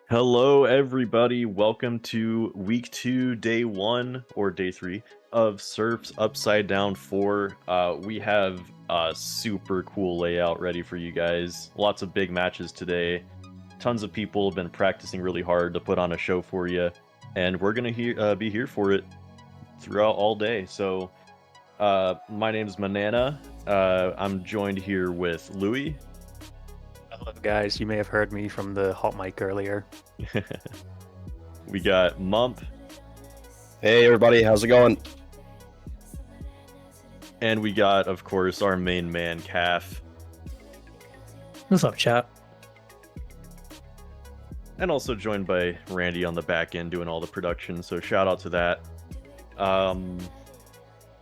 Hello, everybody. Welcome to week 2, day 1, or day 3 of Surf's Upside Down 4. We have a super cool layout ready for you guys. Lots of big matches today. Tons of people have been practicing really hard to put on a show for you, and we're going to be here for it throughout all day. So, my name's Manana. I'm joined here with Louie. Hello, guys. You may have heard me from the hot mic earlier. We got Mump. Hey everybody, how's it going? And we got, of course, our main man, Caff. What's up, chat? And also joined by Randy on the back end doing all the production, so shout out to that.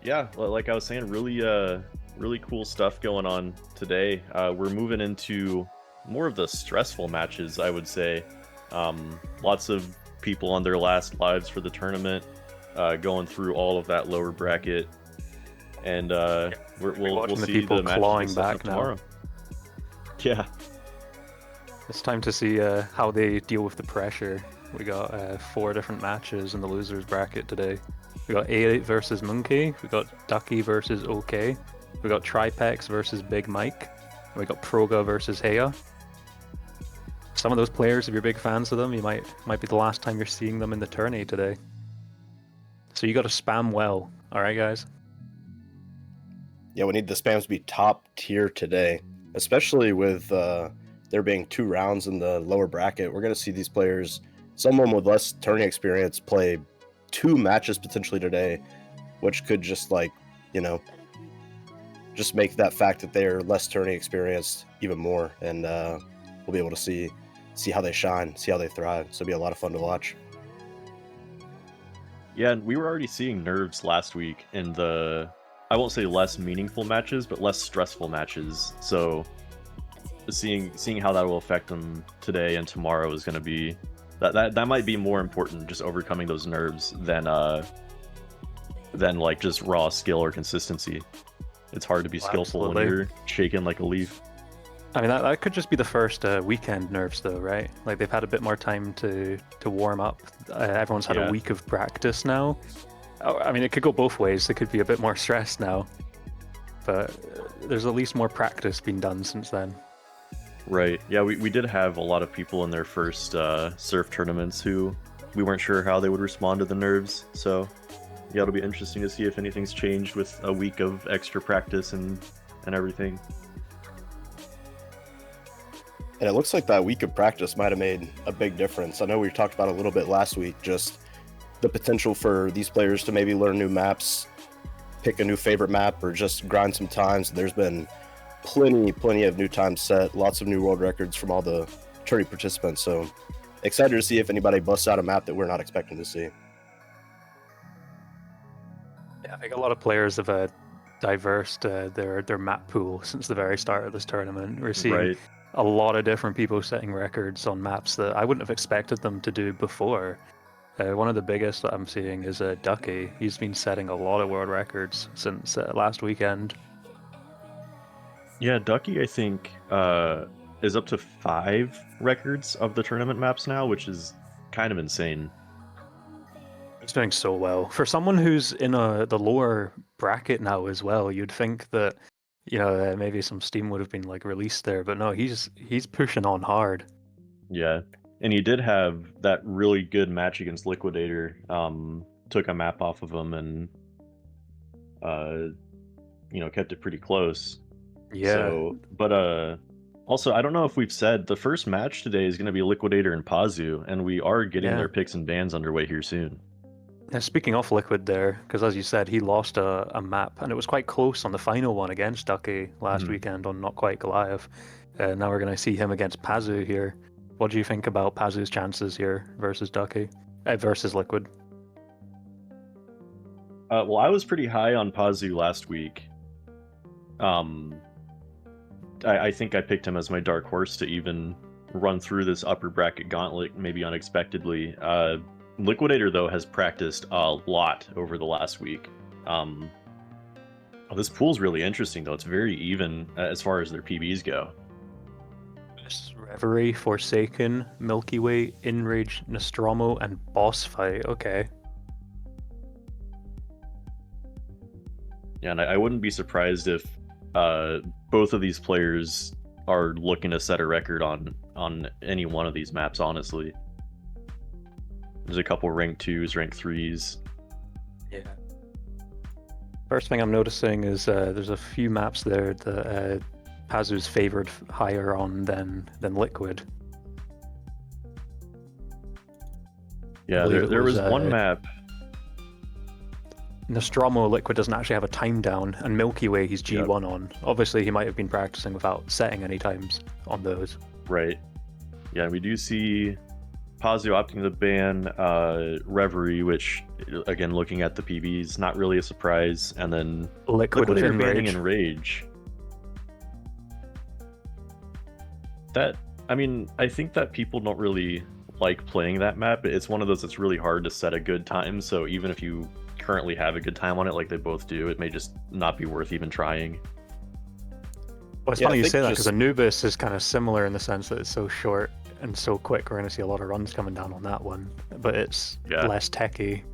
Yeah, like I was saying, really cool stuff going on today. We're moving into more of the stressful matches, I would say. Lots of people on their last lives for the tournament, going through all of that lower bracket, and we'll see people the matches clawing back tomorrow. Yeah. It's time to see how they deal with the pressure. We got 4 different matches in the losers bracket today. We got A versus Monkey. We got Ducky versus OK. We got Tripex versus Big Mike. And we got Proga versus Heya. Some of those players, if you're big fans of them, you might be the last time you're seeing them in the tourney today. So you got to spam well, all right, guys? Yeah, we need the spams to be top tier today, especially with there being 2 rounds in the lower bracket. We're going to see these players, someone with less tourney experience, play 2 matches potentially today, which could just just make that fact that they're less tourney experienced even more, and we'll be able to see how they shine, see how they thrive. So it'll be a lot of fun to watch. Yeah, and we were already seeing nerves last week in the, I won't say less meaningful matches, but less stressful matches. So seeing how that will affect them today and tomorrow is going to be, that might be more important, just overcoming those nerves than like just raw skill or consistency. It's hard to be skillful when you're shaking like a leaf. I mean, that could just be the first weekend nerves, though, right? Like, they've had a bit more time to warm up. Everyone's had a week of practice now. I mean, it could go both ways. They could be a bit more stressed now. But there's at least more practice being done since then. Right. Yeah, we did have a lot of people in their first surf tournaments who we weren't sure how they would respond to the nerves. So, yeah, it'll be interesting to see if anything's changed with a week of extra practice and everything. And it looks like that week of practice might have made a big difference. I know we talked about a little bit last week, just the potential for these players to maybe learn new maps, pick a new favorite map, or just grind some times. There's been plenty of new times set, lots of new world records from all the tourney participants. So excited to see if anybody busts out a map that we're not expecting to see. Yeah, I think a lot of players have diversed their map pool since the very start of this tournament. We're seeing a lot of different people setting records on maps that I wouldn't have expected them to do before. One of the biggest that I'm seeing is Ducky. He's been setting a lot of world records since last weekend. Yeah, Ducky, I think, is up to 5 records of the tournament maps now, which is kind of insane. He's doing so well. For someone who's in the lower bracket now as well, you'd think that maybe some steam would have been like released there, but no, he's pushing on hard. Yeah, and he did have that really good match against Liquidator. Took a map off of him and kept it pretty close. Yeah. So, but also I don't know if we've said the first match today is going to be Liquidator and Pazsu, and we are getting their picks and bans underway here soon. Now, speaking of Liquid there, because as you said, he lost a map, and it was quite close on the final one against Ducky last weekend on Not Quite Goliath. Now we're going to see him against Pazsu here. What do you think about Pazzu's chances here versus Ducky? Versus Liquid? Well, I was pretty high on Pazsu last week. I think I picked him as my dark horse to even run through this upper bracket gauntlet, maybe unexpectedly. Liquidator, though, has practiced a lot over the last week. This pool's really interesting, though. It's very even as far as their PBs go. maps: Reverie, Forsaken, Milky Way, Enrage, Nostromo, and Boss Fight. Okay. Yeah, and I wouldn't be surprised if both of these players are looking to set a record on any one of these maps, honestly. There's a couple rank 2s, rank 3s. Yeah. First thing I'm noticing is there's a few maps there that Pazzu's favored higher on than Liquid. Yeah, there was one map. Nostromo, Liquid doesn't actually have a time down, and Milky Way he's G1 Yep. on. Obviously, he might have been practicing without setting any times on those. Right. Yeah, we do see Pazsu opting to ban Reverie, which, again, looking at the PBs, not really a surprise. And then Liquidator banning Enrage. Enrage. That, I mean, I think that people don't really like playing that map. It's one of those that's really hard to set a good time, so even if you currently have a good time on it like they both do, it may just not be worth even trying. Well, it's Yeah, funny I you think say that, just- because Anubis is kind of similar in the sense that it's so short and so quick. We're going to see a lot of runs coming down on that one, but it's less techy.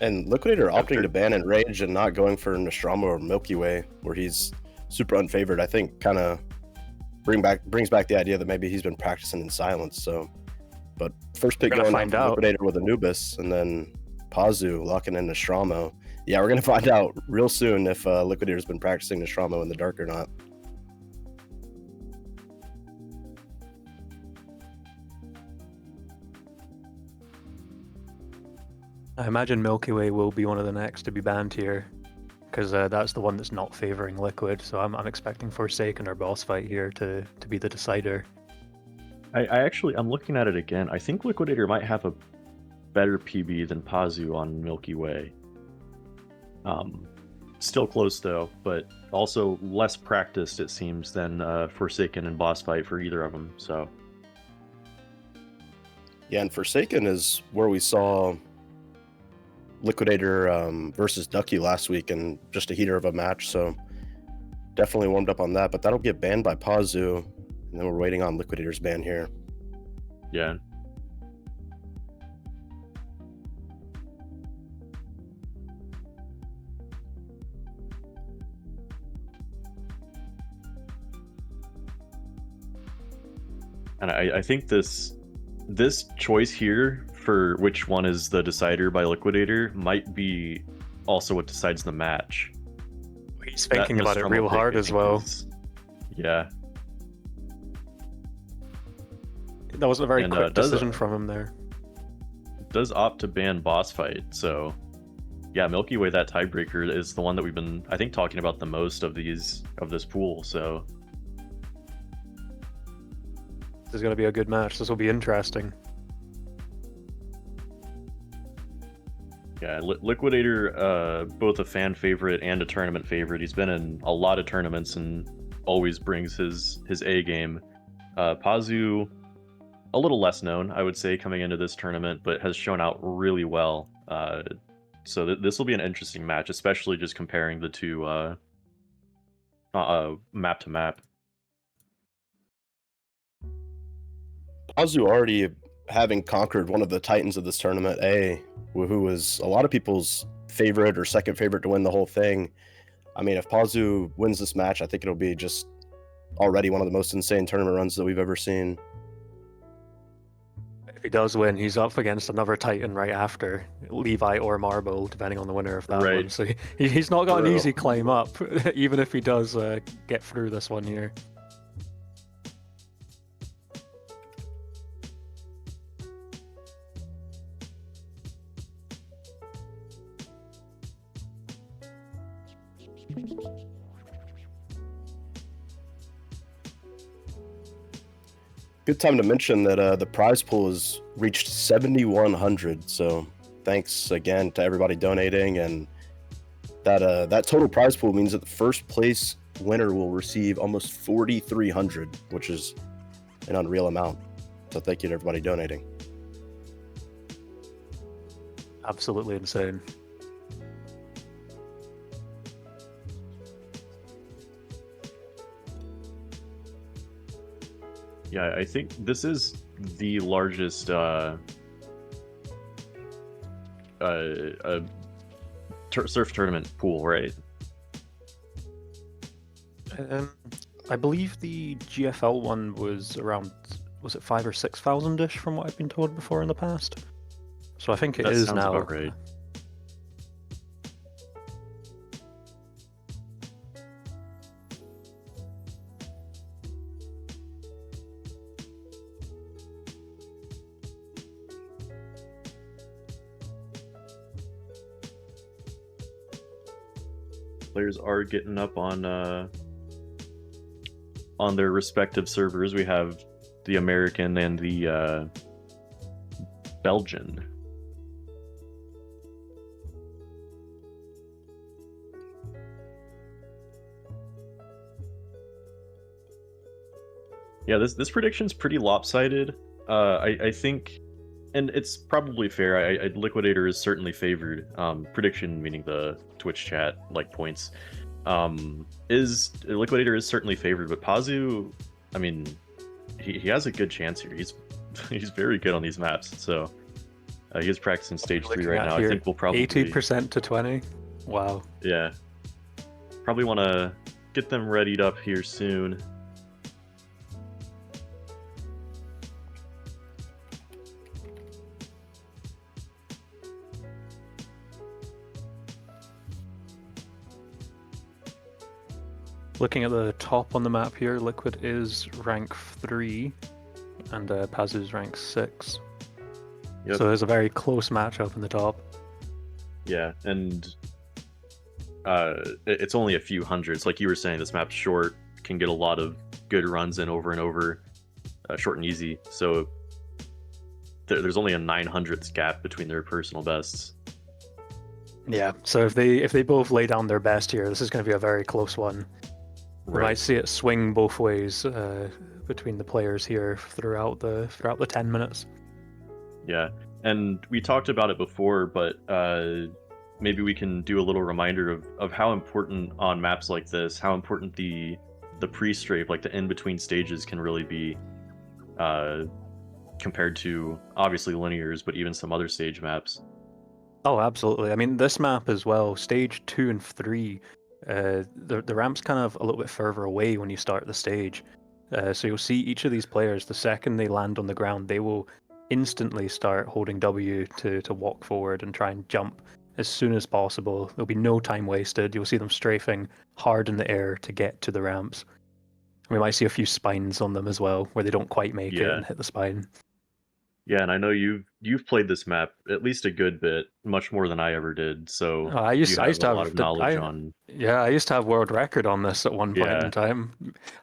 And Liquidator opting After- to ban Enrage and not going for Nostromo or Milky Way, where he's super unfavored, I think kind of brings back the idea that maybe he's been practicing in silence. So, but first pick We're gonna going find out for out. Liquidator with Anubis, and then Pazsu locking in Nostromo. Yeah, we're gonna find out real soon if Liquidator's been practicing Nostromo in the dark or not. I imagine Milky Way will be one of the next to be banned here, because that's the one that's not favoring Liquid. So I'm expecting Forsaken or Boss Fight here to be the decider. I'm looking at it again. I think Liquidator might have a better PB than Pazsu on Milky Way. Still close though, but also less practiced, it seems, than Forsaken and Boss Fight for either of them. So Yeah, and Forsaken is where we saw Liquidator versus Ducky last week, and just a heater of a match. So definitely warmed up on that, but that'll get banned by Pazsu, and then we're waiting on Liquidator's ban here. yeah. And I think this choice here for which one is the decider by Liquidator might be also what decides the match. He's That thinking about it Nostromo real pick, hard I as think, well. Yeah. That wasn't a very And, quick does- decision from him there. Does opt to ban Boss Fight, so yeah, Milky Way, that tiebreaker, is the one that we've been, I think, talking about the most of this pool. So This is going to be a good match. This will be interesting. yeah, Liquidator, both a fan favorite and a tournament favorite. He's been in a lot of tournaments and always brings his A game. Pazsu, a little less known, I would say, coming into this tournament, but has shown out really well. So this will be an interesting match, especially just comparing the two map to map. Pazsu already having conquered one of the titans of this tournament, who was a lot of people's favorite or second favorite to win the whole thing. I mean, if Pazsu wins this match, I think it'll be just already one of the most insane tournament runs that we've ever seen. If he does win, he's up against another Titan right after, Levi or Marble, depending on the winner of that Right. one. So he's not got an True. easy climb up, even if he does get through this one here. Good time to mention that the prize pool has reached 7,100. So thanks again to everybody donating, and that total prize pool means that the first place winner will receive almost 4,300, which is an unreal amount. So thank you to everybody donating. Absolutely insane. Yeah, I think this is the largest surf tournament pool, right? I believe the GFL one was around, was it 5,000 or 6,000-ish from what I've been told before in the past. So I think it That is sounds now. about right. Players are getting up on their respective servers. We have the American and the Belgian. Yeah, this prediction's pretty lopsided. I think, and it's probably fair. Liquidator is certainly favored. Prediction meaning the Twitch chat like points. Liquidator is certainly favored, but Pazsu, I mean, he has a good chance here. He's very good on these maps. So he is practicing stage 3 right now. I think we'll probably 80% to 20. Wow. Yeah. Probably want to get them readied up here soon. Looking at the top on the map here, Liquid is rank 3 and Pazzu's rank 6. Yep. So there's a very close matchup in the top. Yeah, and it's only a few hundreds. Like you were saying, this map's short, can get a lot of good runs in over and over, short and easy. So there's only a 900ths gap between their personal bests. Yeah, so if they both lay down their best here, this is going to be a very close one. We might see it swing both ways between the players here throughout the 10 minutes. Yeah, and we talked about it before, but maybe we can do a little reminder of how important on maps like this, how important the pre-strafe, like the in-between stages, can really be compared to obviously linears, but even some other stage maps. Oh, absolutely. I mean, this map as well, stage 2 and 3, the ramp's kind of a little bit further away when you start the stage. So you'll see each of these players, the second they land on the ground, they will instantly start holding W to walk forward and try and jump as soon as possible. There'll be no time wasted. You'll see them strafing hard in the air to get to the ramps. We might see a few spines on them as well, where they don't quite make it and hit the spine. Yeah, and I know you've played this map at least a good bit, much more than I ever did. So I used to have a lot of knowledge on. Yeah, I used to have world record on this at one point in time.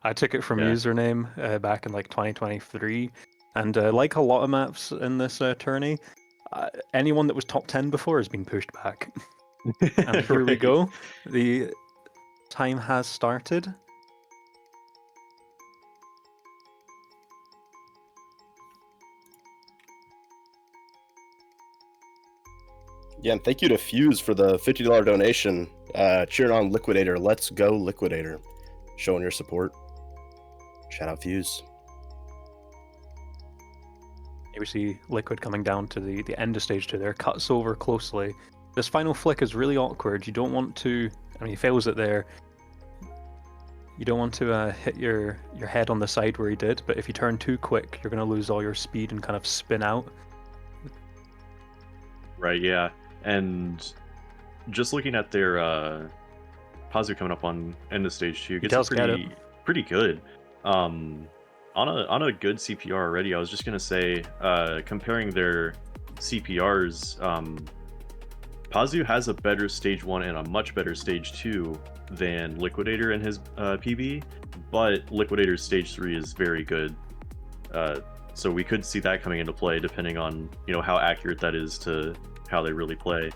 I took it from Username back in like 2023, and like a lot of maps in this tourney, anyone that was top 10 before has been pushed back. And here we go. The time has started. Yeah, and thank you to Fuse for the $50 donation. Cheering on Liquidator. Let's go, Liquidator. Showing your support. Shout out Fuse. Here we see Liquid coming down to the end of stage 2 there. Cuts over closely. This final flick is really awkward. You don't want to... I mean, he fails it there. You don't want to hit your head on the side where he did, but if you turn too quick, you're going to lose all your speed and kind of spin out. Right, yeah. And just looking at their Pazsu coming up on end of stage 2, gets pretty good. On a good CPR already. I was just gonna say, comparing their CPRs, Pazsu has a better stage 1 and a much better stage 2 than Liquidator in his PB, but Liquidator's stage 3 is very good. So we could see that coming into play depending on how accurate that is to how they really play.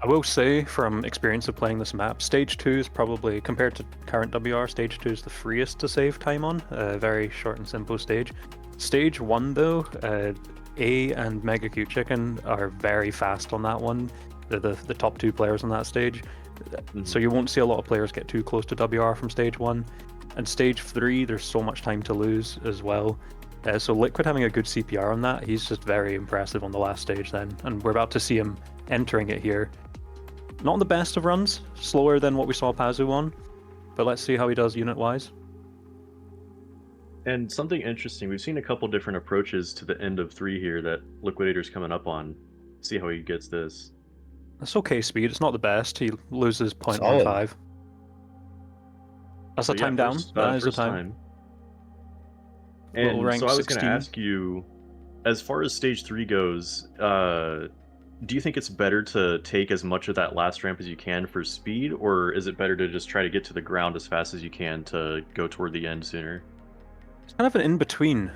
I will say, from experience of playing this map, stage 2 is probably, compared to current WR, stage 2 is the freest to save time on. Very short and simple stage. Stage 1 though, A and Mega Cute Chicken are very fast on that one. They're the top 2 players on that stage. So you won't see a lot of players get too close to WR from stage 1. And stage 3, there's so much time to lose as well. So Liquid having a good CPR on that, he's just very impressive on the last stage then. And we're about to see him entering it here. Not the best of runs, slower than what we saw Pazsu on, but let's see how he does unit-wise. And something interesting, we've seen a couple different approaches to the end of 3 here that Liquidator's coming up on. See how he gets this. That's okay speed, it's not the best, he loses 0.15. Solid. That's So a time down, that is a first time. And rank so I was 16. going to ask you, as far as stage 3 goes, do you think it's better to take as much of that last ramp as you can for speed, or is it better to just try to get to the ground as fast as you can to go toward the end sooner? It's kind of an in-between.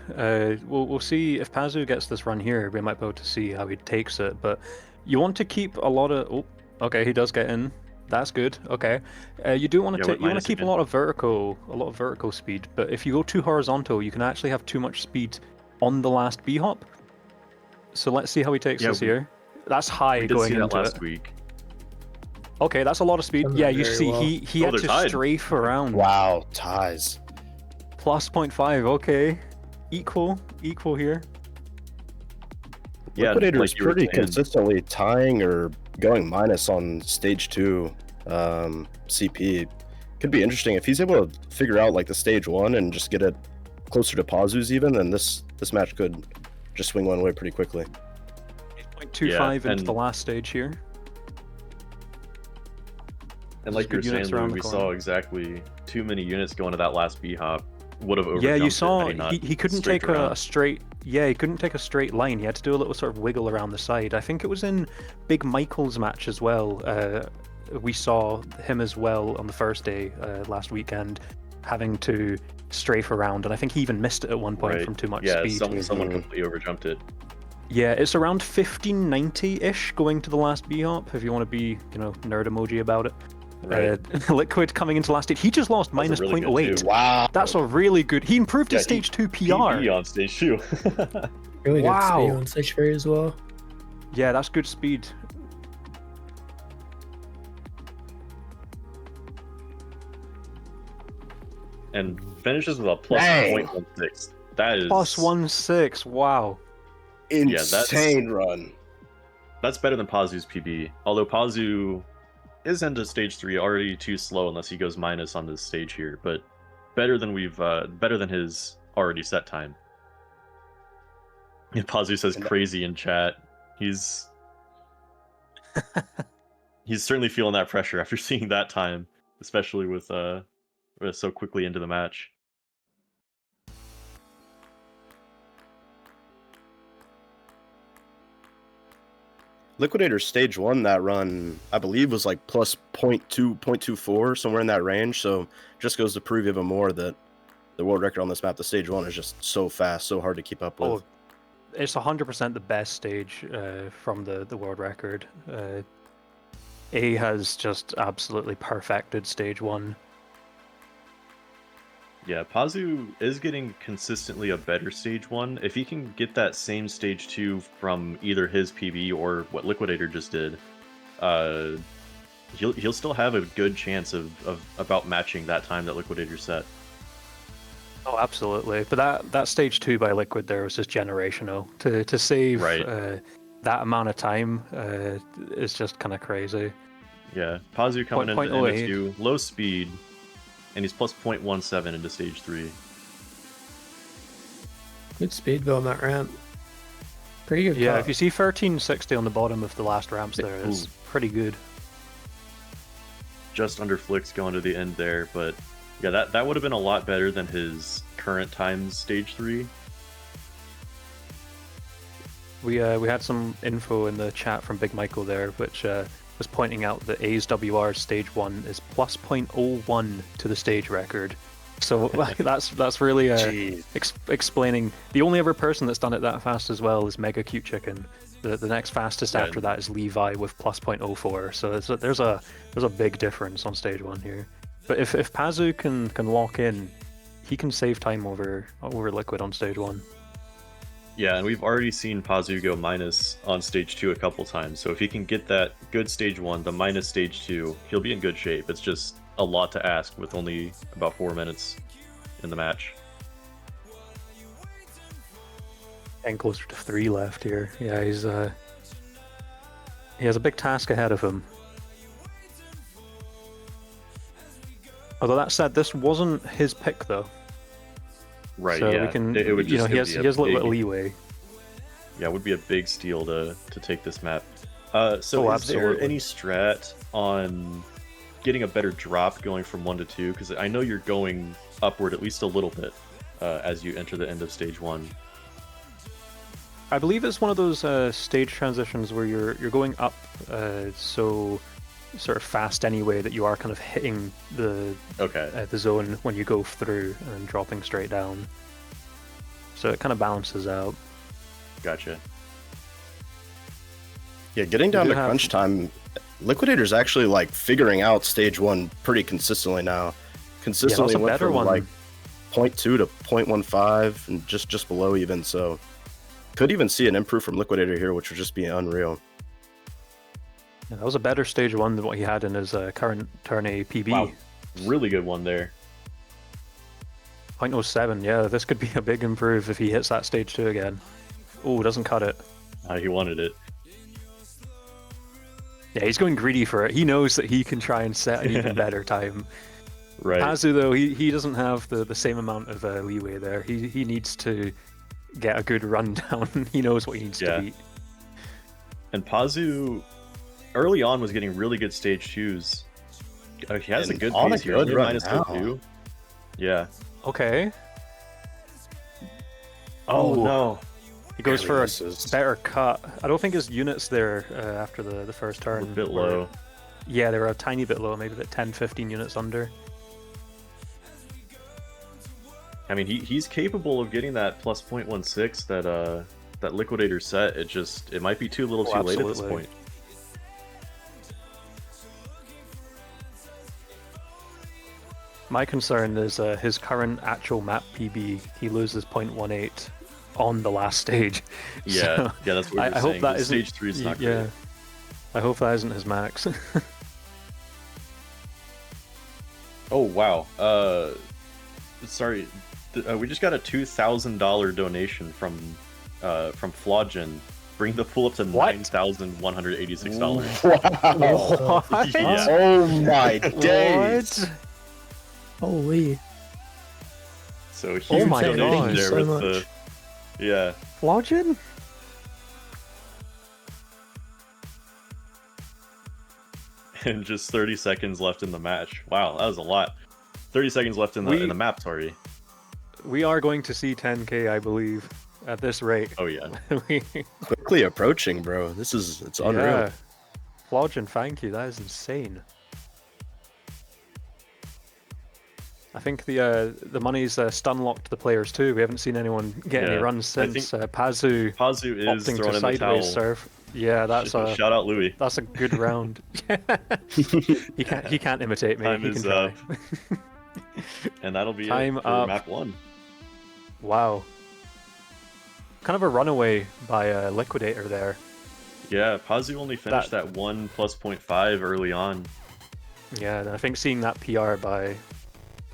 We'll see if Pazsu gets this run here, we might be able to see how he takes it, but you want to keep a lot of... Oh, okay, he does get in. That's good. Okay, you do want to keep a lot of vertical speed, but if you go too horizontal, you can actually have too much speed on the last B hop. So let's see how he takes this here. That's high going into last week. Okay, that's a lot of speed. Yeah, you see, well. he had to strafe around. Wow, ties. Plus 0.5. Okay, equal here. Yeah, Liquidator is like you were pretty saying. consistently tying or going minus on stage 2 CP. Could be interesting if he's able to figure out like the stage 1 and just get it closer to Pazsu's even, then this match could just swing one way pretty quickly. 0.25 into the last stage here. And like you were saying, Lou, we saw exactly too many units going to that last B hop. Would have overjumped. Yeah, you saw it, he couldn't take a straight. Yeah, he couldn't take a straight line. He had to do a little sort of wiggle around the side. I think it was in Big Michael's match as well. We saw him as well on the first day last weekend, having to strafe around, and I think he even missed it at one point from too much speed. Yeah, someone completely overjumped it. Yeah, it's around 1590-ish going to the last B hop. If you want to be, nerd emoji about it. Right. Liquid coming into last stage. He just lost minus really 0.08. Wow. That's a really good... He improved his stage 2 PR. PB on stage 2. Really good speed on stage 3 as well. Yeah, that's good speed. And finishes with a plus 0.16. That is... Plus 1.6, wow. Insane run. That's better than Pazsu's PB. Although Pazsu is into stage 3 already too slow unless he goes minus on this stage here, but better than his already set time. And Pazsu says crazy in chat. He's certainly feeling that pressure after seeing that time, especially with so quickly into the match. Liquidator stage 1 that run, I believe, was like plus 0.2, 0.24, somewhere in that range. So just goes to prove even more that the world record on this map, the stage 1, is just so fast, so hard to keep up with. Oh, it's 100% the best stage from the world record. A has just absolutely perfected stage 1. Yeah, Pazsu is getting consistently a better stage 1. If he can get that same stage 2 from either his PB or what Liquidator just did, he'll still have a good chance of about matching that time that Liquidator set. Oh, absolutely. But that stage 2 by Liquid there was just generational. To save that amount of time is just kind of crazy. Yeah, Pazsu coming into 0.08. MSU, low speed, and he's plus 0.17 into stage 3. Good speed though on that ramp. Pretty good. Yeah, cut. if you see 1360 on the bottom of the last ramps there, it's pretty good. Just under flicks going to the end there, but yeah, that would have been a lot better than his current times stage 3. We had some info in the chat from Big Michael there, which was pointing out that A's WR stage 1 is plus 0.01 to the stage record. So that's really explaining. The only other person that's done it that fast as well is Mega Cute Chicken. The next fastest after that is Levi with plus 0.04. So there's a big difference on stage 1 here. But if Pazsu can lock in, he can save time over Liquid on stage 1. Yeah, and we've already seen Pazsu go minus on stage 2 a couple times, so if he can get that good stage 1, the minus stage 2, he'll be in good shape. It's just a lot to ask with only about 4 minutes. in the match. And closer to 3 left here. Yeah, he has a big task ahead of him. Although that said, this wasn't his pick though. Right. So yeah. we can, it would he just has a little bit of leeway. Yeah, it would be a big steal to take this map. So is there absolutely. any strat on getting a better drop going from 1 to 2? Because I know you're going upward at least a little bit as you enter the end of stage 1. I believe it's one of those stage transitions where you're going up so sort of fast anyway that you are kind of hitting the zone when you go through and then dropping straight down. So it kind of balances out. Gotcha. Yeah, getting down to crunch time, Liquidator's actually like figuring out stage 1 pretty consistently now. Consistently went from like 0.2 to 0.15 and just below even, so could even see an improve from Liquidator here, which would just be unreal. Yeah, that was a better stage 1 than what he had in his current turn A PB. Wow. Really good one there. 0.07, yeah, this could be a big improve if he hits that stage 2 again. Oh, doesn't cut it. He wanted it. Yeah, he's going greedy for it. He knows that he can try and set an even better time. Right. Pazsu, though, he doesn't have the same amount of leeway there. He needs to get a good run down. He knows what he needs to beat. And Pazsu, early on, was getting really good stage 2s. He has a good pace here. Only -2. Yeah. Okay. Oh, no. He goes for a better cut. I don't think his units there after the first turn. A bit low. Yeah, they were a tiny bit low, maybe about 10-15 units under. I mean, he's capable of getting that plus 0.16 that Liquidator set. It might be too little too late at this point. My concern is his current actual map PB. He loses 0.18 on the last stage. Yeah, so yeah, that's what I hope that isn't stage 3 is not great. I hope that isn't his max. Oh wow. Sorry, we just got a $2,000 donation from Flodgen, bring the pool up to $9,186. Wow! What? Yeah. Oh my days! What? Holy! So huge my donation God. there So with much. the Flodgen? and just 30 seconds left in the match. Wow, that was a lot. 30 seconds left in the map. Sorry. We are going to see 10k, I believe, at this rate. Oh yeah. Quickly approaching, bro. It's unreal. Yeah. Flodgen, thank you. That is insane. I think the money's stun locked the players too. We haven't seen anyone get any runs since. Pazsu is opting throwing to in the towel. sideways surf. Yeah, that's a shout out Louie. That's a good round. He can't imitate me. Time he is can try. up. And that'll be Time it for up. map 1. Wow. Kind of a runaway by Liquidator there. Yeah, Pazsu only finished that 1 plus 0.5 early on. Yeah, and I think seeing that PR by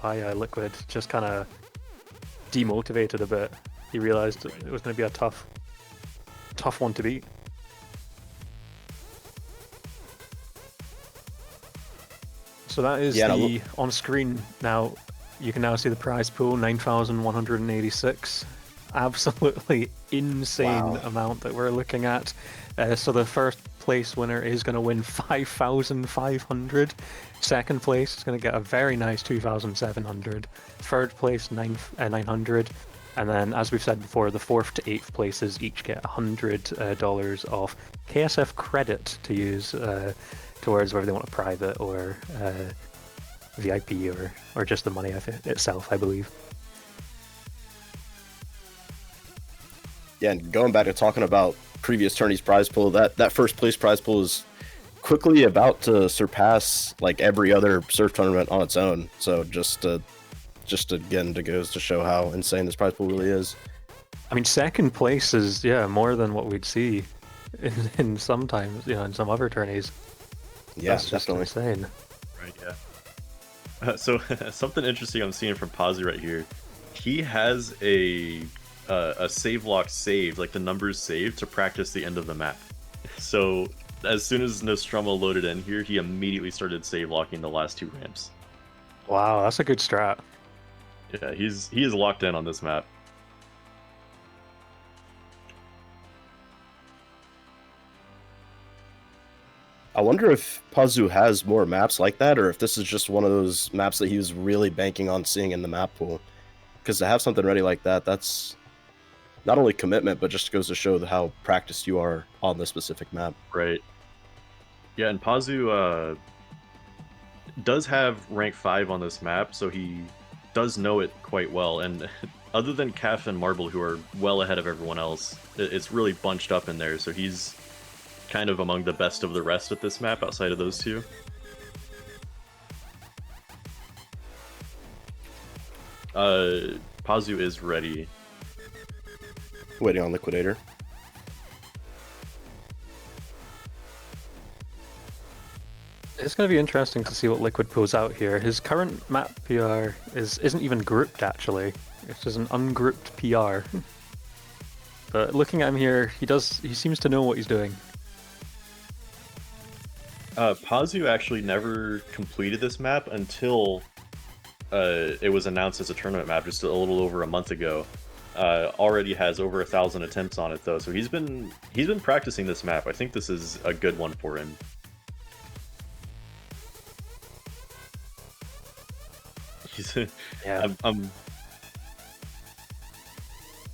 Liquid just kind of demotivated a bit. He realized it was going to be a tough one to beat. So that is the on screen now. You can now see the prize pool, 9,186. Absolutely insane amount that we're looking at. So the first place winner is going to win 5,500. Second place is going to get a very nice 2,700. Third place 900. And then, as we've said before, the 4th to 8th places each get $100 of KSF credit to use towards whether they want a private or VIP or just the money itself, I believe. Yeah, and going back to talking about previous tourneys prize pool, that first place prize pool is quickly about to surpass like every other surf tournament on its own. So just again goes to show how insane this prize pool really is. I mean, second place is more than what we'd see in sometimes in some other tourneys. Yeah, that's just definitely insane. Right. Yeah. So something interesting I'm seeing from Pazsu right here. He has a save lock saved, like the numbers saved to practice the end of the map. So as soon as Nostromo loaded in here, he immediately started save locking the last 2 ramps. Wow, that's a good strat. Yeah, he is locked in on this map. I wonder if Pazsu has more maps like that, or if this is just one of those maps that he was really banking on seeing in the map pool. Because to have something ready like that, that's not only commitment, but just goes to show how practiced you are on the specific map. Right. Yeah, and Pazsu does have rank 5 on this map, so he does know it quite well. And other than Caff and Marble, who are well ahead of everyone else, it's really bunched up in there, so he's kind of among the best of the rest at this map outside of those two. Pazsu is ready. Waiting on Liquidator. It's going to be interesting to see what Liquid pulls out here. His current map PR isn't even grouped, actually. It's just an ungrouped PR. But looking at him here, he seems to know what he's doing. Pazsu actually never completed this map until it was announced as a tournament map just a little over a month ago. Already has over 1,000 attempts on it though, so he's been practicing this map. I think this is a good one for him. Yeah. I'm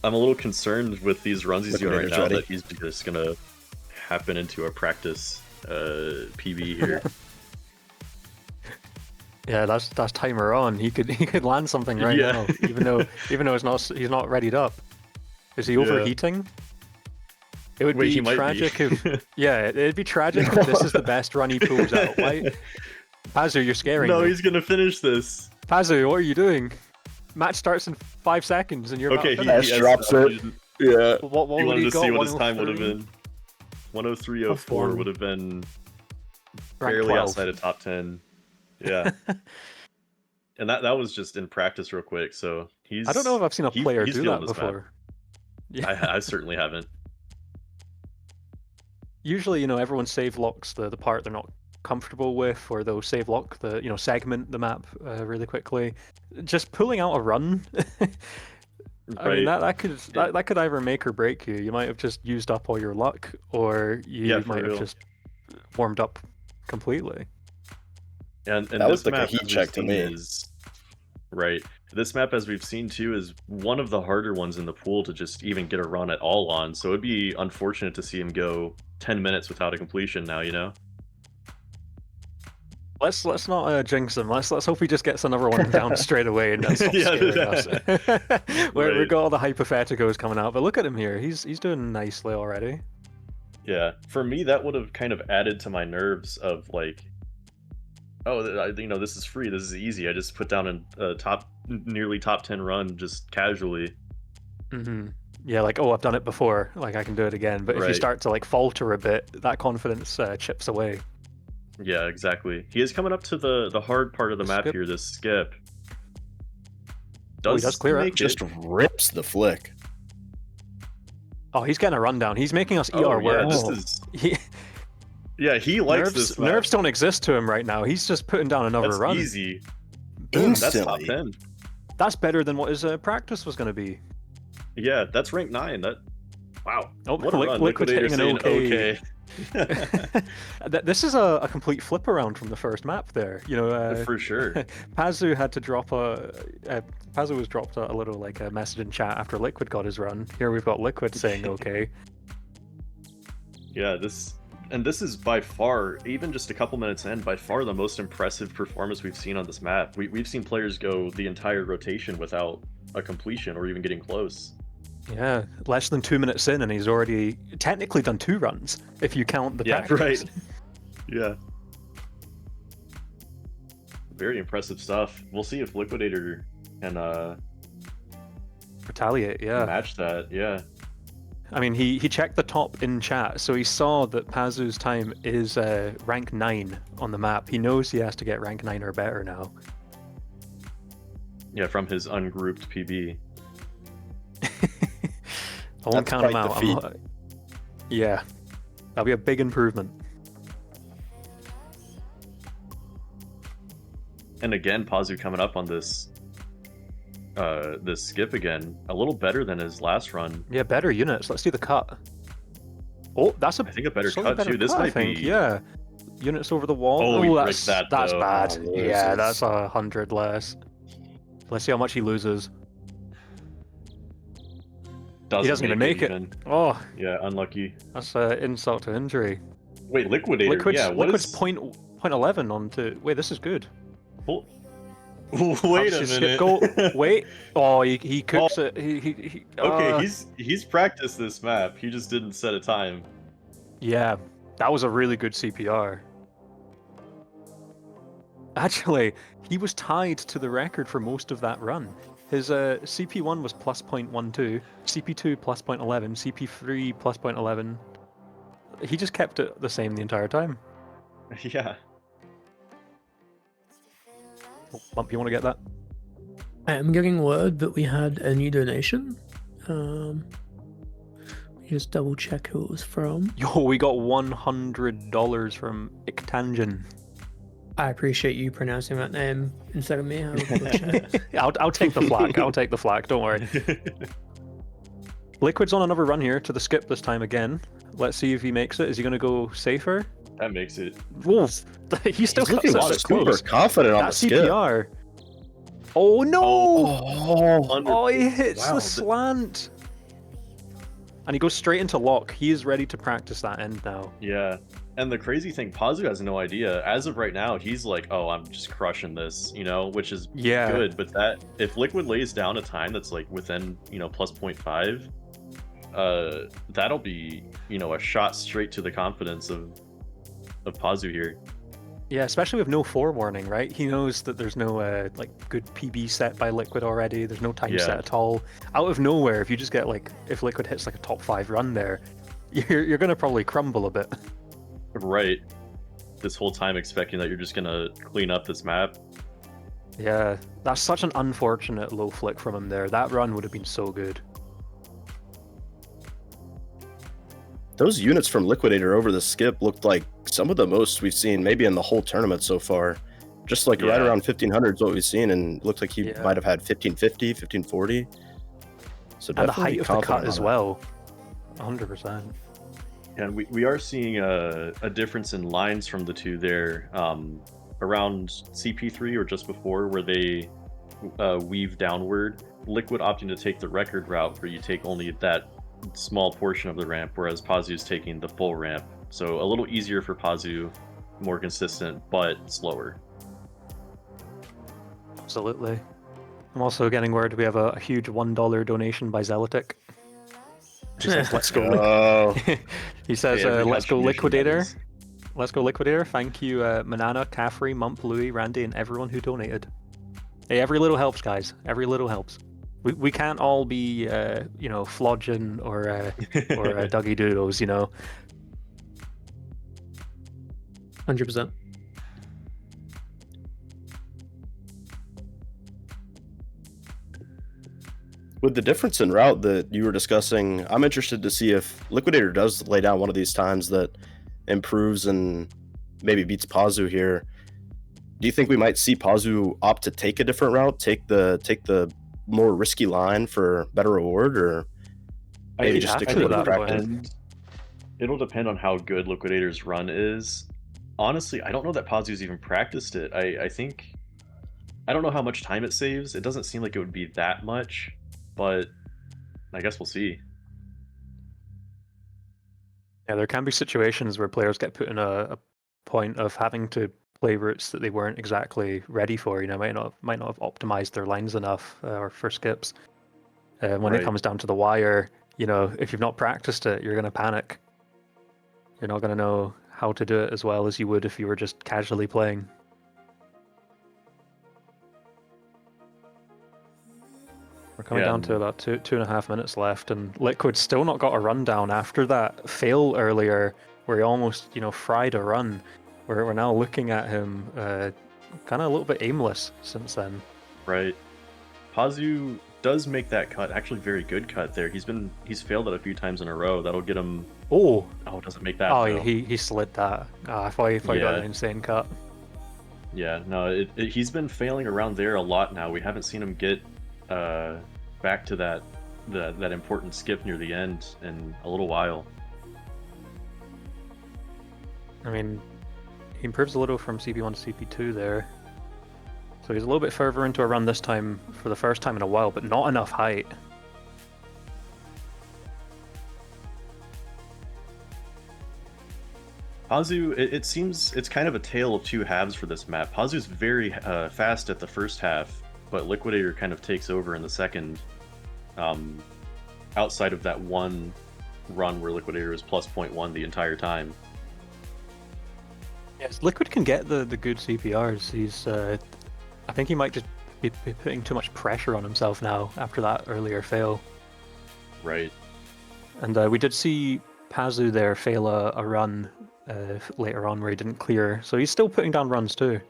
a little concerned with these runs he's doing right now ready. that he's just gonna happen into a practice PB here. Yeah, that's timer on. He could land something right now, even though he's not readied up. Is he overheating? It would be tragic if it'd be tragic if this is the best run he pulls out. Why, Pazsu, you're scaring me. No, he's gonna finish this. Pazsu, what are you doing? Match starts in 5 seconds and you're okay. about He drops it. Yeah. What he would wanted to got? see what his time would have been. 103.04 would have been barely outside of top 10. Yeah. And that was just in practice real quick, so he's... I don't know if I've seen a player do that before. Yeah. I certainly haven't. Usually, everyone save locks the part they're not comfortable with, or they'll save lock the, segment the map really quickly. Just pulling out a run, I mean, that could either make or break you. You might have just used up all your luck, or you might have just warmed up completely. And that was like a heat check to me. Right. This map, as we've seen too, is one of the harder ones in the pool to just even get a run at all on. So it'd be unfortunate to see him go 10 minutes without a completion now, Let's not jinx him. Let's hope he just gets another one down straight away and that's not scaring us. We've got all the hypotheticals coming out, but look at him here. He's doing nicely already. Yeah, for me that would have kind of added to my nerves of like, oh, this is free, this is easy. I just put down a nearly top 10 run just casually. Mm-hmm. Yeah, like, oh, I've done it before. Like I can do it again. But if you start to like falter a bit, that confidence chips away. Yeah, exactly. He is coming up to the hard part of the map here, this skip. He does clear it. Just rips the flick. Oh, he's getting a rundown. He's making us eat our words. He likes this map. Nerves don't exist to him right now. He's just putting down another run. That's easy. Instantly. That's top 10. That's better than what his practice was going to be. Yeah, that's rank 9. Wow. Oh, what a run. Liquidator hitting an okay. Okay. This is a complete flip around from the first map there. For sure. Pazsu had to drop Pazsu was dropped a little like a message in chat after Liquid got his run. Here we've got Liquid saying okay. Yeah, this is by far, even just a couple minutes in, by far the most impressive performance we've seen on this map. We've seen players go the entire rotation without a completion or even getting close. Yeah, less than 2 minutes in, and he's already technically done 2 runs if you count the practice. Right. Yeah. Very impressive stuff. We'll see if Liquidator can retaliate. Yeah. Match that. Yeah. I mean, he checked the top in chat, so he saw that Pazsu's time is rank 9 on the map. He knows he has to get rank 9 or better now. Yeah, from his ungrouped PB. I won't That's count him quite the out. feat. Yeah, that'll be a big improvement. And again, Pazsu coming up on this this skip again, a little better than his last run. Yeah, better units. Let's do the cut. Oh, that's a I think a better slightly cut better too. This cut, I might think. be. Yeah. Units over the wall. Oh, he that's bricked that, though. bad. Oh, Yeah, loses. that's 100 less. Let's see how much he loses. Doesn't even make it. Oh, Yeah, unlucky. that's an insult to injury. Wait, Liquidator. Liquid's, yeah, what Liquid's is? point 11 on to. Wait, this is good. Oh. Wait a How's his skip minute. go? Wait. Oh, he cooks it. He Okay, he's practiced this map. He just didn't set a time. Yeah, that was a really good CPR. Actually, he was tied to the record for most of that run. His CP1 was plus 0.12, CP2 plus 0.11, CP3 plus 0.11. He just kept it the same the entire time. Yeah. Oh, Mump, you want to get that? I'm getting word that we had a new donation. Just double check who it was from. Yo, we got $100 from Ictangen. I appreciate you pronouncing that name instead of me. I'll check. I'll take the flag. I'll take the flag. Don't worry. Liquid's on another run here to the skip this time again. Let's see if he makes it. Is he going to go safer? That makes it. Wolf. He still He's cuts looking it. It's super close. confident on That the skip. CPR. Oh no! Oh, He hits Wow, the slant. And he goes straight into lock. He is ready to practice that end now. Yeah. And the crazy thing, Pazsu has no idea. As of right now, he's like, "Oh, I'm just crushing this," which is Yeah. good. But that if Liquid lays down a time that's like within, plus 0.5, that'll be, a shot straight to the confidence of Pazsu here. Yeah, especially with no forewarning, right? He knows that there's no good PB set by Liquid already. There's no time Yeah. set at all. Out of nowhere, if you just get if Liquid hits a top 5 run there, you're gonna probably crumble a bit. Right. This whole time expecting that you're just gonna clean up this map. Yeah, that's such an unfortunate low flick from him there. That run would have been so good. those units from Liquidator over the skip looked like some of the most we've seen maybe in the whole tournament so far. Just like right around 1500 is what we've seen, and looked like he might have had 1550, 1540. So and the height of the cut as that. well. 100%. And we are seeing a difference in lines from the two there, around CP3 or just before, where they weave downward. Liquid opting to take the record route, where you take only that small portion of the ramp, whereas Pazsu is taking the full ramp. So a little easier for Pazsu, more consistent, but slower. Absolutely. I'm also getting word we have a huge $1 donation by Zealotic. He says, let's go. Oh, He says, Every let's go contribution Liquidator. matters. Let's go Liquidator. Thank you, Manana, Caff, Mump, Louie, Randy, and everyone who donated. Hey, every little helps, guys. Every little helps. We can't all be, Flodgen or Dougie Doodles, 100%. with the difference in route that you were discussing, I'm interested to see if Liquidator does lay down one of these times that improves and maybe beats Pazsu here. Do you think we might see Pazsu opt to take a different route, take the more risky line for better reward, or maybe just stick to the practice? It'll depend on how good Liquidator's run is. Honestly, I don't know that Pazzu's even practiced it. I don't know how much time it saves. It doesn't seem like it would be that much, but I guess we'll see. Yeah, there can be situations where players get put in a point of having to play routes that they weren't exactly ready for. Might not have optimized their lines enough or for skips. When it comes down to the wire, if you've not practiced it, you're going to panic. You're not going to know how to do it as well as you would if you were just casually playing. We're coming down to about 2.5 minutes left, and Liquid's still not got a rundown after that fail earlier, where he almost, fried a run. We're now looking at him kind of a little bit aimless since then. Right. Pazsu does make that cut, actually very good cut there. He's failed it a few times in a row. That'll get him. Oh, it doesn't make that. oh, though. he slid that. I thought he got Yeah. an insane cut. Yeah, no, he's been failing around there a lot now. We haven't seen him get back to that important skip near the end in a little while. I mean, he improves a little from CP1 to CP2 there. So he's a little bit further into a run this time for the first time in a while, but not enough height. Pazsu, it seems it's kind of a tale of two halves for this map. Pazsu's very fast at the first half, but Liquidator kind of takes over in the second. Outside of that one run where Liquidator is plus 0.1 the entire time. Yes, Liquid can get the good CPRs. He's, I think he might just be putting too much pressure on himself now after that earlier fail. Right. And we did see Pazsu there fail a run later on where he didn't clear, so he's still putting down runs too.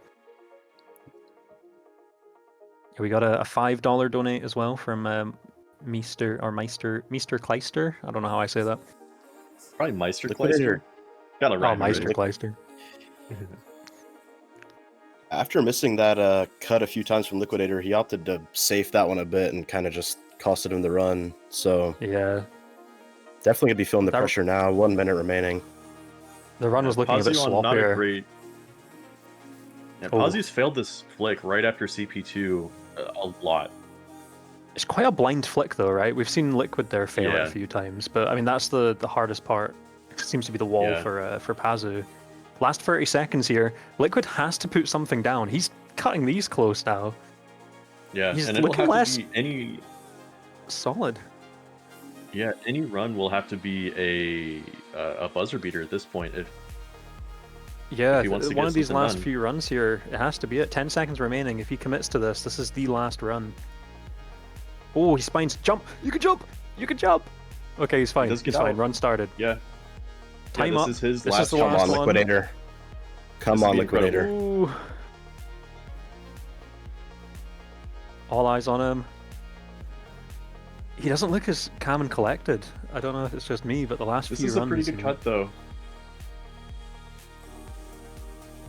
Yeah, we got a $5 donate as well from Meister Kleister. I don't know how I say that. Probably Meister Liquidator. Kleister. Got it right. Oh, Meister Kleister. After missing that cut a few times from Liquidator, he opted to safe that one a bit and kind of just costed him the run. So Yeah, definitely gonna be feeling the That- pressure now. 1 minute remaining. the run was looking a bit Pazsu on not a sloppier. great. Yeah, Oh. Pazsu's failed this flick right after CP2 a lot. It's quite a blind flick though, right? We've seen Liquid there fail it Yeah. a few times, but I mean that's the hardest part. It seems to be the wall Yeah. for Pazsu. Last 30 seconds here, Liquid has to put something down. He's cutting these close now. Yeah, He's and it'll looking have less- to be any. Solid. Yeah, any run will have to be a buzzer beater at this point. Yeah, he wants to one get of these something last done. few runs here, it has to be it. 10 seconds remaining. If he commits to this, this is the last run. Oh, he spines. Jump! You can jump! You can jump! Okay, he's fine. does get He's fine. out. Run started. Yeah. Time this up. is his This last is the Come last on, one. Liquidator. Come This would on, be Liquidator. Ooh. All eyes on him. He doesn't look as calm and collected. I don't know if it's just me, but the last This few is a runs. pretty good cut, though.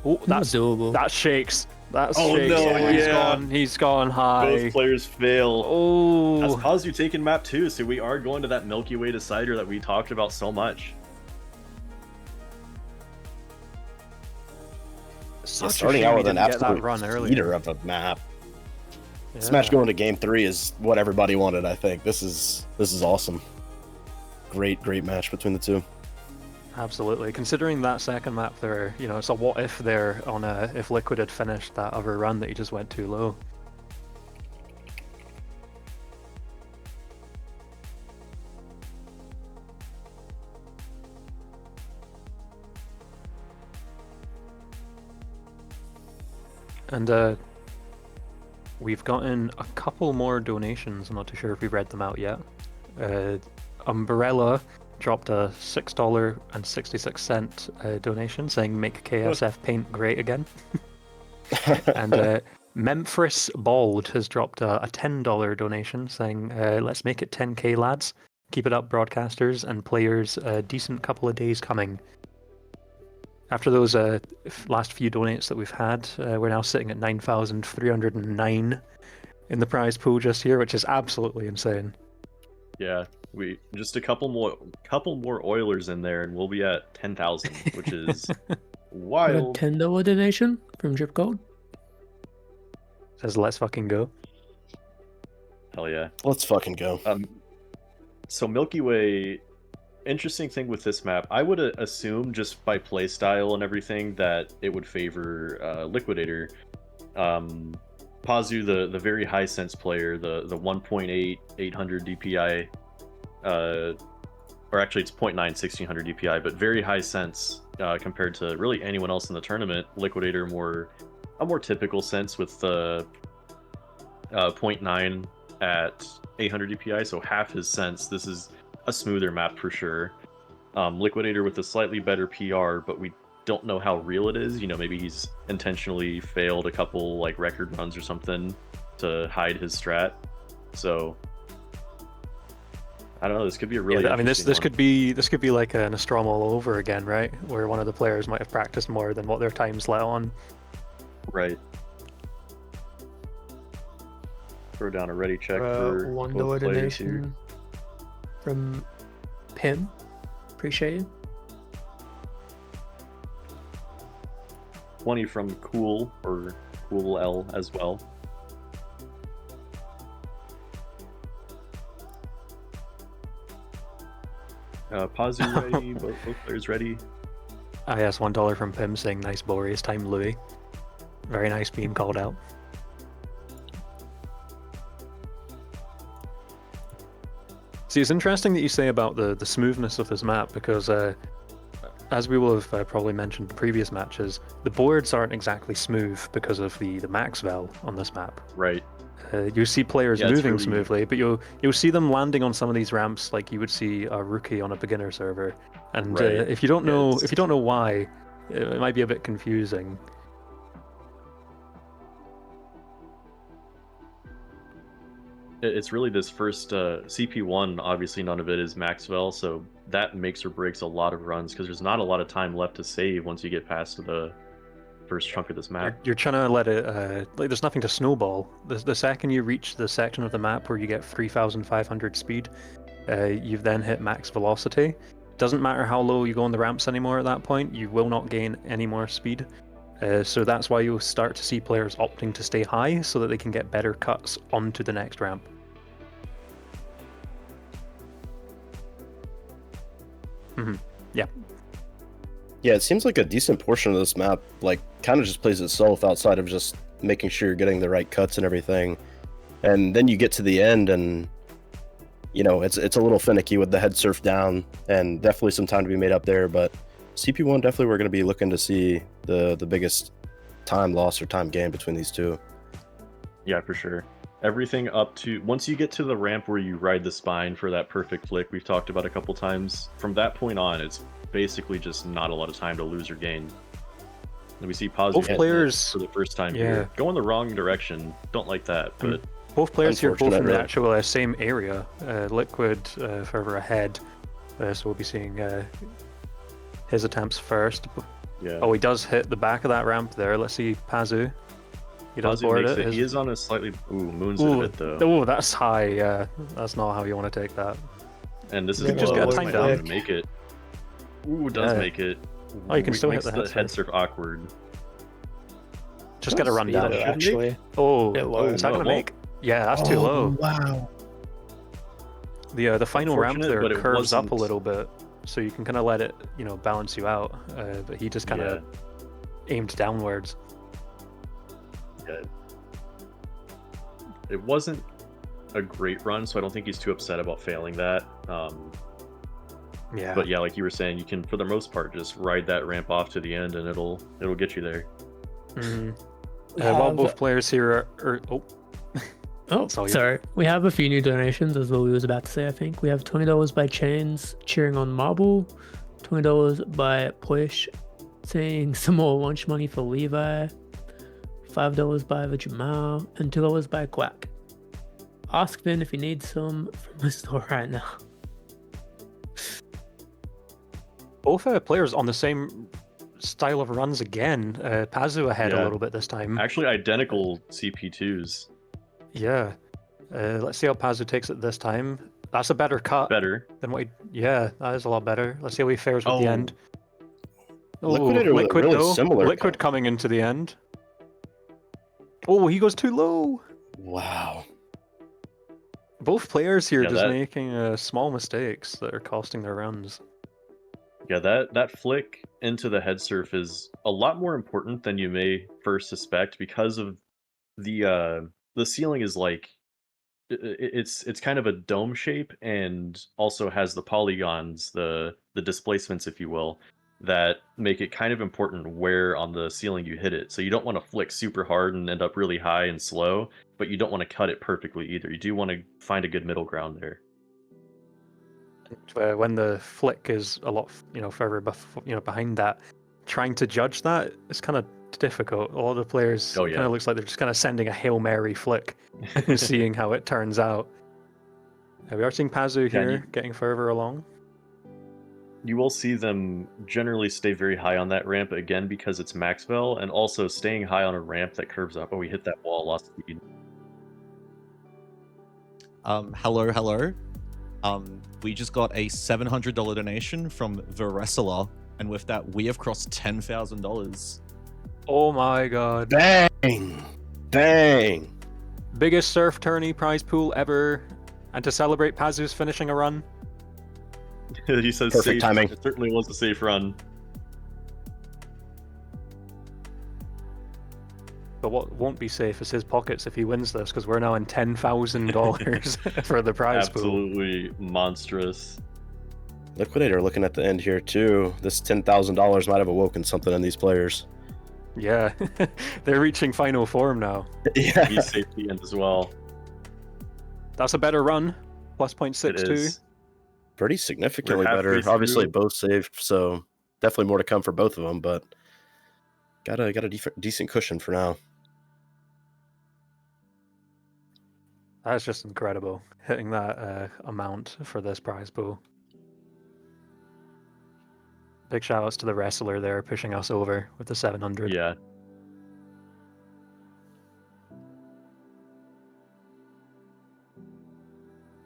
Oh, That's doable. that shakes. That Oh, shakes. no, He's yeah. gone. He's gone high. Both players fail. As Oh. Pazsu taking map 2, so we are going to that Milky Way decider that we talked about so much. Such a Starting shame out he with an didn't get that absolute run earlier. eater of a map. This Yeah. match going to game 3 is what everybody wanted. I think this is awesome. Great match between the two. Absolutely. Considering that second map there, you know, it's a what if there on if Liquid had finished that other run that he just went too low. And we've gotten a couple more donations. I'm not too sure if we've read them out yet. Umbrella dropped a $6.66 donation saying make KSF paint great again. And Memphis Bald has dropped a $10 donation saying let's make it 10k lads. Keep it up broadcasters and players, a decent couple of days coming. After those last few donates that we've had, we're now sitting at 9,309 in the prize pool just here, which is absolutely insane. Yeah, we just a couple more Oilers in there, and we'll be at 10,000, which is Got a wild. $10 donation from Drip Gold. Says let's fucking go. Hell yeah. Let's fucking go. So Milky Way, interesting thing with this map, I would assume just by play style and everything that it would favor Liquidator. Pazsu, the very high sense player, the 1.8 800 DPI, or actually it's 0.9 1600 DPI, but very high sense compared to really anyone else in the tournament. Liquidator a more typical sense with the 0.9 at 800 DPI, so half his sense. This is a smoother map for sure. Liquidator with a slightly better PR, but we don't know how real it is. You know, maybe he's intentionally failed a couple like record runs or something to hide his strat. So I don't know. This could be a really. I mean, this interesting could be like an Nostromo all over again, right? Where one of the players might have practiced more than what their time's let on. one. Right. Throw down a ready check for $1 both players here. donation from Pim. Appreciate you. 20 from Cool or Cool L as well. Pazsu ready, both players ready. Ah, yes, $1 from Pim saying nice ball race time, Louis. Very nice being called out. See, it's interesting that you say about the smoothness of this map because, as we will have probably mentioned in previous matches, the boards aren't exactly smooth because of the max val on this map. Right. You see players Yeah, it's moving really- smoothly, but you'll see them landing on some of these ramps like you would see a rookie on a beginner server. And Right. if you don't Yeah, know it's- if you don't know why, it might be a bit confusing. It's really this first CP1. Obviously, none of it is max val, so that makes or breaks a lot of runs because there's not a lot of time left to save once you get past the first chunk of this map. You're trying to let it like there's nothing to snowball. The second you reach the section of the map where you get 3,500 speed, you've then hit max velocity. Doesn't matter how low you go on the ramps anymore at that point, you will not gain any more speed. So that's why you'll start to see players opting to stay high so that they can get better cuts onto the next ramp. Yeah. Yeah, it seems like a decent portion of this map, like, kind of just plays itself outside of just making sure you're getting the right cuts and everything. And then you get to the end, and you know it's a little finicky with the head surf down, and definitely some time to be made up there. But CP1 definitely we're going to be looking to see the biggest time loss or time gain between these two. Yeah, for sure. Everything up to once you get to the ramp where you ride the spine for that perfect flick we've talked about a couple times. From that point on, it's basically just not a lot of time to lose or gain. And we see Pazsu Both hitting it players- for the first time yeah. here. Going the wrong direction. Don't like that, but Both players here both in Unfortunate, the really. actual same area. Liquid further ahead, so we'll be seeing his attempts first. yeah. Oh, he does hit the back of that ramp there. Let's see Pazsu. He does Pazsu board makes it. it. He is on a slightly moons it a Ooh, bit though. oh, that's high. Yeah, that's not how you want to take that. And this is Yeah, just low. got He time might down. not even make it. Ooh, does Yeah. make it. Oh, you can still hit Makes the head surf awkward. Just get a run down. shouldn't he? Actually. Oh, It was. is that No, gonna it make? Yeah, that's too Oh, low. Wow. The final ramp Unfortunate, there but it curves up a wasn't- little bit, so you can kind of let it, balance you out. But he just kind of aimed downwards. Yeah. It wasn't a great run, so I don't think he's too upset about failing that. Yeah. But yeah, like you were saying, you can, for the most part, just ride that ramp off to the end, and it'll get you there. Mhm. We While have- both players here are Oh, So you- sorry. We have a few new donations, as Louis was about to say, I think. We have $20 by Chains, cheering on Marble. $20 by Push, saying some more lunch money for Levi. $5 by the Jamal, and $2 by Quack. Ask Vin if he needs some from the store right now. both players on the same style of runs again. Pazsu ahead a Yeah. little bit this time. Actually, identical CP2s. Yeah. Let's see how Pazsu takes it this time. That's a better cut Better. than what he... Yeah, that is a lot better. Let's see how he fares with Oh. the end. Liquidator with a Liquid really though. similar Liquid cut. coming into the end. Oh, he goes too low. Wow. Both players here Yeah, just that- making small mistakes that are costing their runs. Yeah, that flick into the head surf is a lot more important than you may first suspect because of the ceiling is like it's kind of a dome shape and also has the polygons, the displacements, if you will, that make it kind of important where on the ceiling you hit it. So you don't want to flick super hard and end up really high and slow, but you don't want to cut it perfectly either. You do want to find a good middle ground there. When the flick is a lot, further behind that, trying to judge that is kind of difficult. All the players Oh, kind yeah. of looks like they're just kind of sending a Hail Mary flick, seeing how it turns out. We are seeing Pazsu Yeah, here getting further along. You will see them generally stay very high on that ramp, again, because it's Maxwell, and also staying high on a ramp that curves up. Oh, we hit that wall, lost speed. Hello. We just got a $700 donation from the wrestler, and with that, we have crossed $10,000. Oh my god. Dang! Biggest surf tourney prize pool ever. And to celebrate, Pazzu's finishing a run. He says Perfect safe. timing. It certainly was a safe run. But what won't be safe is his pockets if he wins this, because we're now in $10,000 for the prize pool. Absolutely monstrous. Liquidator looking at the end here too. This $10,000 might have awoken something in these players. Yeah, they're reaching final form now. Yeah. He's safe at the end as well. That's a better run. Plus It 0.62. is. Pretty significantly We're halfway better. Obviously, through. both saved, so definitely more to come for both of them. But got a decent cushion for now. That's just incredible, hitting that amount for this prize pool. Big shout outs to the wrestler there, pushing us over with the 700. Yeah.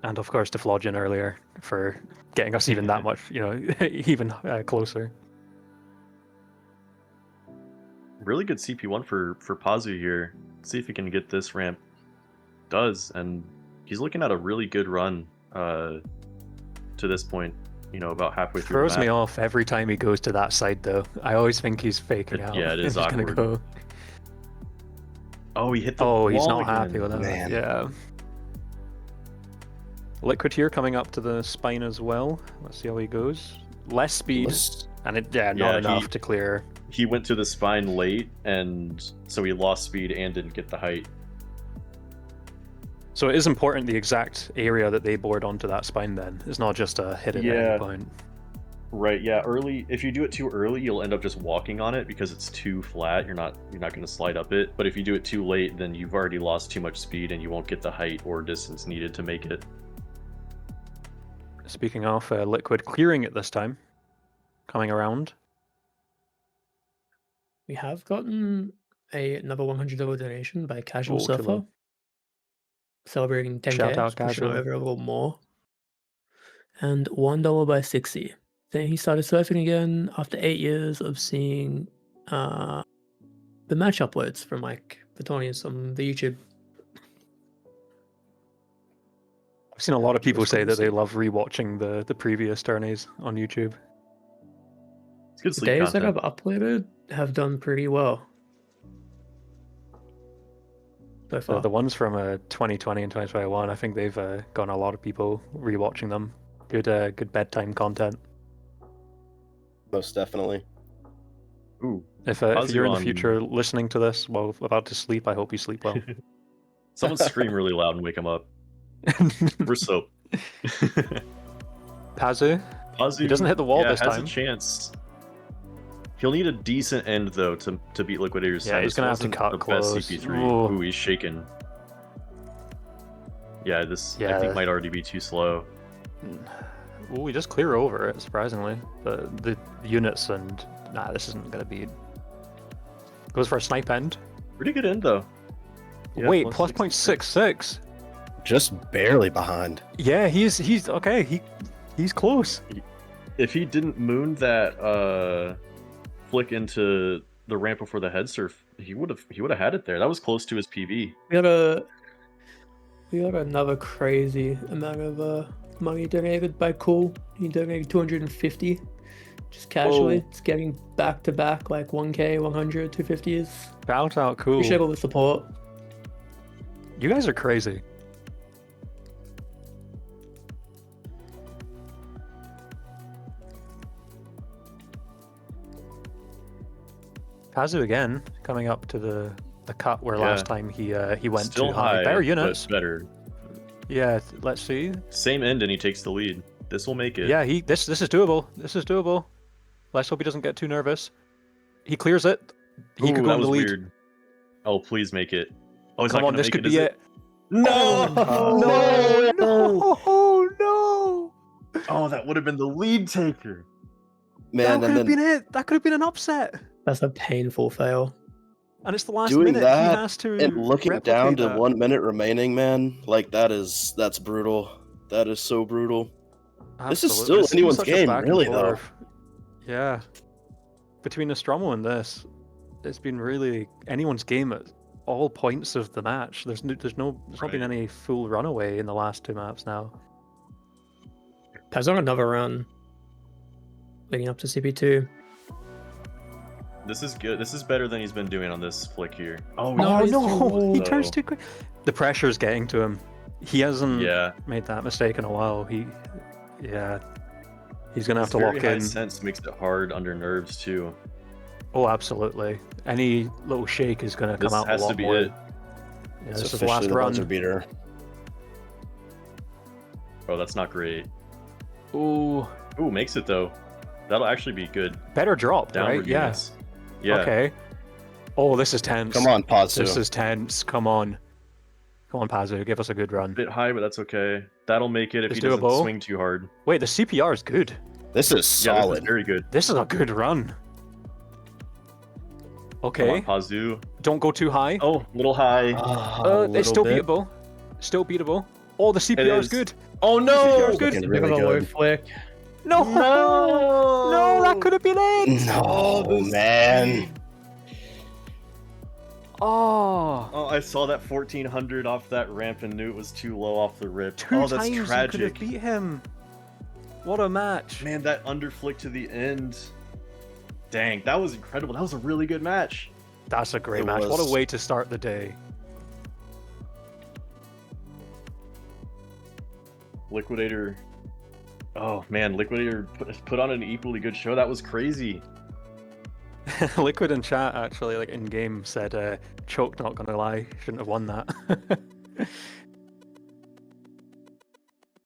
And of course to Flodgen earlier for getting us even that much, even closer. Really good CP1 for Pazsu here. See if he can get this ramp. Does, and he's looking at a really good run to this point. About halfway through. Throws the me map. off every time he goes to that side, though. I always think he's faking out. Yeah, it is He's gonna awkward. go. Oh, he hit the Oh, he's wall not again. happy with that. Man. Yeah. Liquid here coming up to the spine as well. Let's see how he goes. Less speed, and not Yeah, enough to clear. He went to the spine late, and so he lost speed and didn't get the height. So it is important the exact area that they board onto that spine then. It's not just a hit it at Yeah. any point. Right, yeah, early. If you do it too early, you'll end up just walking on it because it's too flat. You're not going to slide up it. But if you do it too late, then you've already lost too much speed and you won't get the height or distance needed to make it. Speaking of, Liquid clearing it this time. Coming around. We have gotten another $100 donation by Casual Oh, Surfer. killer. Celebrating 10K. Shout out, just pushing Casual. over a little more. And $1 by 60. Then he started surfing again after 8 years of seeing the match uploads from the tourneys on the YouTube. I've seen a lot of people That's say cool to that they see. love rewatching the previous tourneys on YouTube. It's good The sleep days that content. I've uploaded have done pretty well. So far. The ones from 2020 and 2021, I think they've gotten a lot of people rewatching them. Good bedtime content. Most definitely. Ooh, If Pazsu you're in the on- future listening to this while about to sleep, I hope you sleep well. someone scream really loud and wake him up. We're soap. Pazsu, Pazsu, he doesn't hit the wall this has time. a chance. He'll need a decent end though to beat Liquidator's Yeah, he's size. gonna have to Wasn't cut the close. best CP3. Ooh. Ooh, he's shaking. Yeah, this I Yeah. think might already be too slow. Ooh, we just clear over it, surprisingly. The units and this isn't gonna be. Goes for a snipe end. Pretty good end though. Yeah, Wait, plus 0.66. Just barely behind. Yeah, he's okay. He's close. If he didn't moon that flick into the ramp before the head surf, he would have had it there. That was close to his PV. We got another crazy amount of money donated by Cool. He donated 250 just casually. Whoa. It's getting back to back like 1K, 100, 250s. Shout out, cool. Appreciate all the support. You guys are crazy. Pazsu again, coming up to the cut where Yeah. last time he went Still too high, high. Better but units. better. Yeah, let's see. Same end and he takes the lead. This will make it. Yeah, this is doable. This is doable. Let's hope he doesn't get too nervous. He clears it. He could Ooh, go that in the was lead. weird. Oh, please make it. Oh, he's Come not on, gonna this make could it, be is it. No! No, no. Oh, that would have been the lead taker. Man, That could and have then been it. That could have been an upset. That's a painful fail. And it's the last doing minute. He that has to and looking replicate down to that. 1 minute remaining, man, like that's brutal. That is so brutal. This is Absolutely. still It's been anyone's such a game, back and really, though. forth. Yeah. Between Nostromo and this, it's been really anyone's game at all points of the match. There's not been Right. any full runaway in the last 2 maps now. Pazzu on another run leading up to CP2. This is good. This is better than he's been doing on this flick here. Oh, No, Oh he's too no! low. He turns too quick. The pressure's getting to him. He hasn't Yeah. made that mistake in a while. Yeah. He's gonna have His to very lock high in. sense makes it hard under nerves too. Oh, absolutely. Any little shake is gonna This come out has a lot to be more. it. Yeah, It's this is the last officially the buzzer run. beater. Oh, that's not great. Ooh, Ooh, makes it though. That'll actually be good. better drop, Downward right? Yeah. units. Yeah. Okay. Oh, this is tense. Come on, Pazsu. This is tense. Come on. Come on, Pazzu. Give us a good run. Bit high, but that's okay. That'll make it if It's he doesn't doable. swing too hard. Wait, the CPR is good. This is Yeah, this solid. is very good. This is a good run. Come Okay. on, Pazzu. Don't go too high. Oh, little high. It's still beatable. Still beatable. Oh, the CPR is is. good. Oh CPR no! is good. Looking Big really of a low good. flick. No! No, that could have been it! No, this- man. Oh. Oh, I saw that 1400 off that ramp and knew it was too low off the rip. Two Oh, that's times you could have tragic. beat him. What a match. Man, that underflick to the end. Dang, that was incredible. That was a really good match. That's a great It match. What a was. way to start the day. Liquidator. Oh man, Liquidator put on an equally good show. That was crazy. Liquid in chat actually, like in game, said choke, not gonna lie, shouldn't have won that.